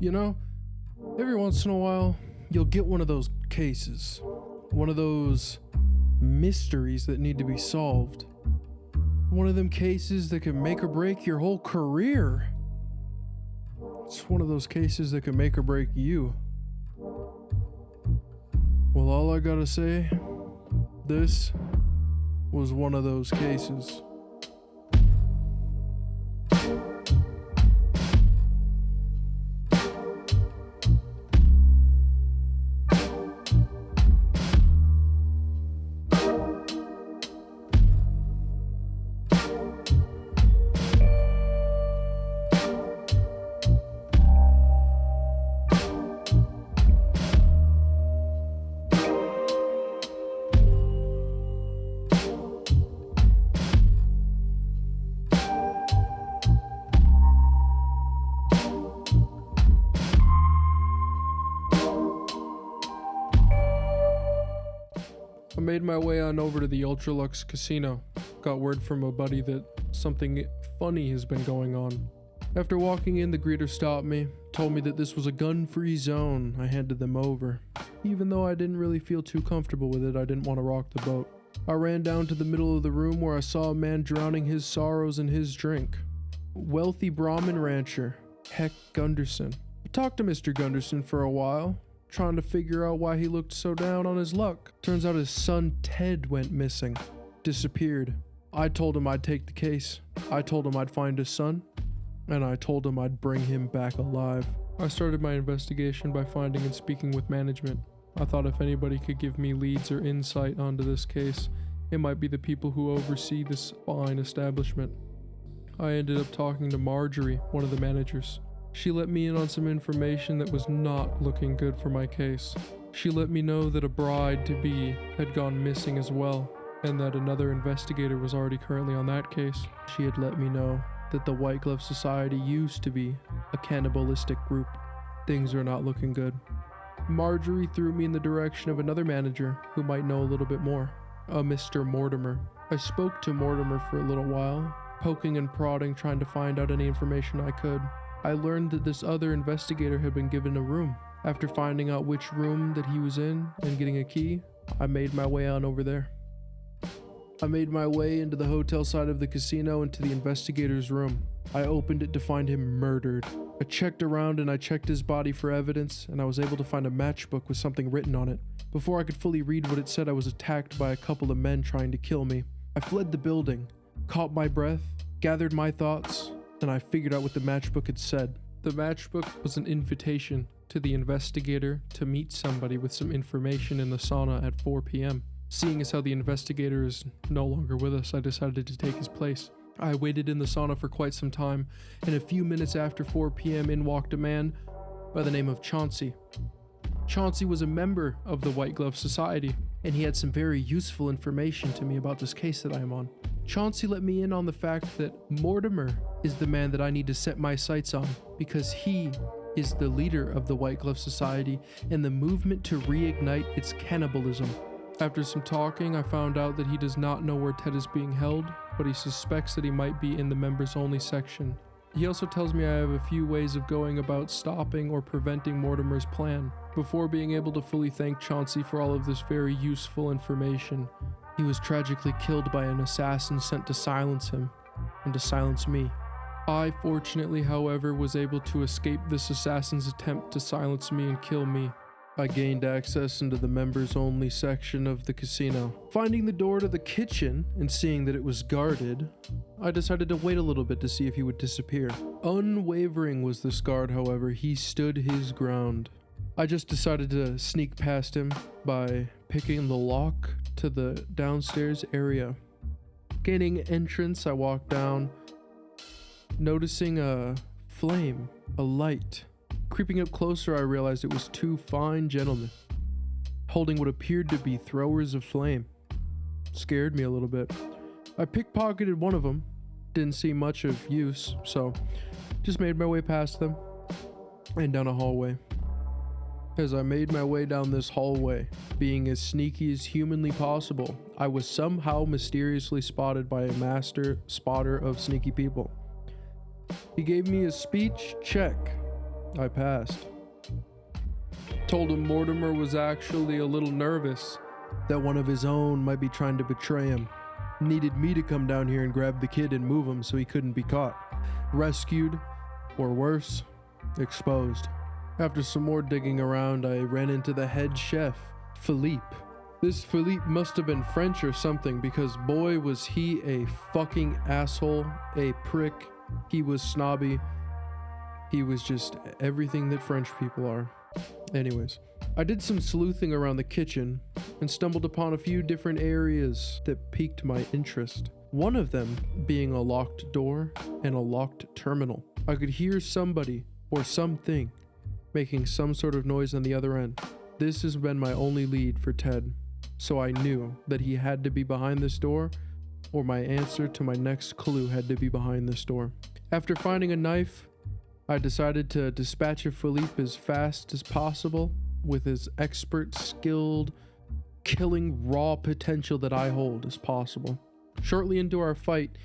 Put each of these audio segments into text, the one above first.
You know, every once in a while, you'll get one of those cases, one of those mysteries that need to be solved. One of them cases that can make or break your whole career. It's one of those cases that can make or break you. Well, all I gotta say, this was one of those cases. I made my way on over to the Ultralux casino. Got word from a buddy that something funny has been going on. After walking in, the greeter stopped me, told me that this was a gun-free zone. I handed them over. Even though I didn't really feel too comfortable with it, I didn't want to rock the boat. I ran down to the middle of the room where I saw a man drowning his sorrows in his drink. Wealthy Brahmin rancher, Ted Gunderson. I talked to Mr. Gunderson for a while, trying to figure out why he looked so down on his luck. Turns out his son Ted went missing, disappeared. I told him I'd take the case. I told him I'd find his son, and I told him I'd bring him back alive. I started my investigation by finding and speaking with management. I thought if anybody could give me leads or insight onto this case, it might be the people who oversee this fine establishment. I ended up talking to Marjorie, one of the managers. She let me in on some information that was not looking good for my case. She let me know that a bride-to-be had gone missing as well, and that another investigator was already currently on that case. She had let me know that the White Glove Society used to be a cannibalistic group. Things are not looking good. Marjorie threw me in the direction of another manager who might know a little bit more, a Mr. Mortimer. I spoke to Mortimer for a little while, poking and prodding, trying to find out any information I could. I learned that this other investigator had been given a room. After finding out which room that he was in and getting a key, I made my way on over there. I made my way into the hotel side of the casino and to the investigator's room. I opened it to find him murdered. I checked around and I checked his body for evidence, and I was able to find a matchbook with something written on it. Before I could fully read what it said, I was attacked by a couple of men trying to kill me. I fled the building, caught my breath, gathered my thoughts, and I figured out what the matchbook had said. The matchbook was an invitation to the investigator to meet somebody with some information in the sauna at 4 p.m. Seeing as how the investigator is no longer with us, I decided to take his place. I waited in the sauna for quite some time, and a few minutes after 4 p.m. in walked a man by the name of Chauncey. Chauncey was a member of the White Glove Society, and he had some very useful information to me about this case that I am on. Chauncey let me in on the fact that Mortimer is the man that I need to set my sights on, because he is the leader of the White Glove Society and the movement to reignite its cannibalism. After some talking, I found out that he does not know where Ted is being held, but he suspects that he might be in the members-only section. He also tells me I have a few ways of going about stopping or preventing Mortimer's plan. Before being able to fully thank Chauncey for all of this very useful information, he was tragically killed by an assassin sent to silence him, and to silence me. I, fortunately, however, was able to escape this assassin's attempt to silence me and kill me. I gained access into the members-only section of the casino. Finding the door to the kitchen and seeing that it was guarded, I decided to wait a little bit to see if he would disappear. Unwavering was this guard, however. He stood his ground. I just decided to sneak past him by picking the lock to the downstairs area. Gaining entrance, I walked down, noticing a flame, a light. Creeping up closer, I realized it was two fine gentlemen, holding what appeared to be throwers of flame. Scared me a little bit. I pickpocketed one of them, didn't see much of use, so just made my way past them and down a hallway. As I made my way down this hallway, being as sneaky as humanly possible, I was somehow mysteriously spotted by a master spotter of sneaky people. He gave me a speech check, I passed. Told him Mortimer was actually a little nervous that one of his own might be trying to betray him. Needed me to come down here and grab the kid and move him so he couldn't be caught, rescued, or worse, exposed. After some more digging around, I ran into the head chef, Philippe. This Philippe must have been French or something, because boy was he a fucking asshole, a prick. He was snobby. He was just everything that French people are. Anyways, I did some sleuthing around the kitchen and stumbled upon a few different areas that piqued my interest. One of them being a locked door and a locked terminal. I could hear somebody or something making some sort of noise on the other end. This has been my only lead for Ted, so I knew that he had to be behind this door, or my answer to my next clue had to be behind this door. After finding a knife, I decided to dispatch of Philippe as fast as possible with as expert, skilled, killing raw potential that I hold as possible. Shortly into our fight,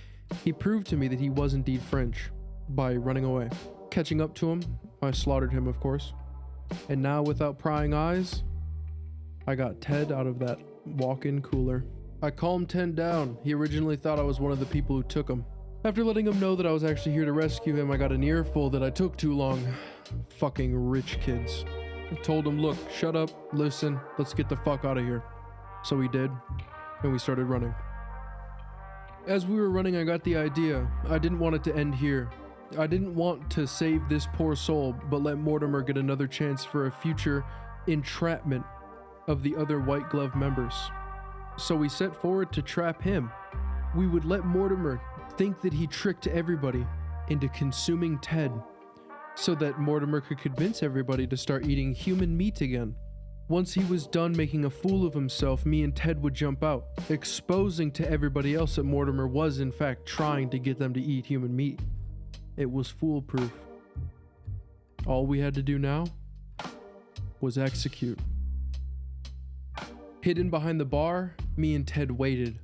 he proved to me that he was indeed French by running away. Catching up to him, I slaughtered him, of course. And now, without prying eyes, I got Ted out of that walk-in cooler. I calmed Ted down. He originally thought I was one of the people who took him. After letting him know that I was actually here to rescue him, I got an earful that I took too long. Fucking rich kids. I told him, look, shut up, listen, let's get the fuck out of here. So he did, and we started running. As we were running, I got the idea. I didn't want it to end here. I didn't want to save this poor soul, but let Mortimer get another chance for a future entrapment of the other White Glove members. So we set forward to trap him. We would let Mortimer think that he tricked everybody into consuming Ted, so that Mortimer could convince everybody to start eating human meat again. Once he was done making a fool of himself, me and Ted would jump out, exposing to everybody else that Mortimer was in fact trying to get them to eat human meat. It was foolproof. All we had to do now was execute. Hidden behind the bar, me and Ted waited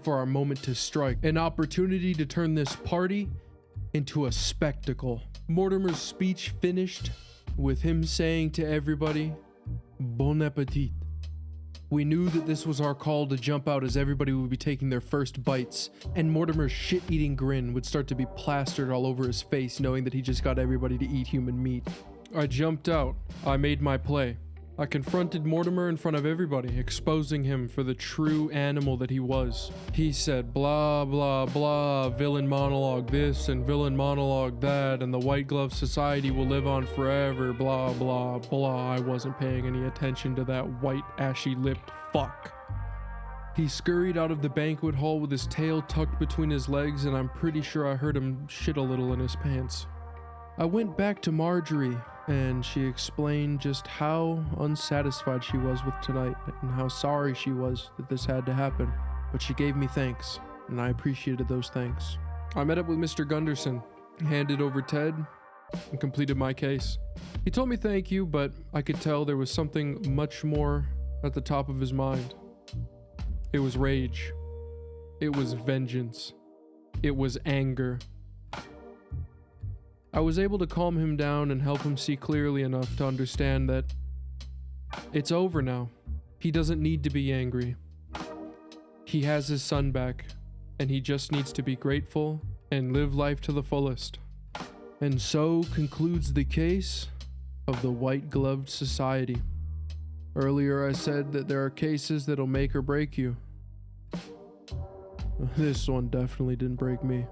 for our moment to strike, an opportunity to turn this party into a spectacle. Mortimer's speech finished with him saying to everybody, "Bon appetit." We knew that this was our call to jump out, as everybody would be taking their first bites, and Mortimer's shit-eating grin would start to be plastered all over his face, knowing that he just got everybody to eat human meat. I jumped out. I made my play. I confronted Mortimer in front of everybody, exposing him for the true animal that he was. He said blah blah blah, villain monologue this and villain monologue that, and the White Glove Society will live on forever, blah blah blah. I wasn't paying any attention to that white ashy-lipped fuck. He scurried out of the banquet hall with his tail tucked between his legs, and I'm pretty sure I heard him shit a little in his pants. I went back to Marjorie, and she explained just how unsatisfied she was with tonight and how sorry she was that this had to happen. But she gave me thanks, and I appreciated those thanks. I met up with Mr. Gunderson, handed over Ted, and completed my case. He told me thank you, but I could tell there was something much more at the top of his mind. It was rage. It was vengeance. It was anger. I was able to calm him down and help him see clearly enough to understand that it's over now. He doesn't need to be angry. He has his son back, and he just needs to be grateful and live life to the fullest. And so concludes the case of the White Gloved Society. Earlier I said that there are cases that'll make or break you. This one definitely didn't break me.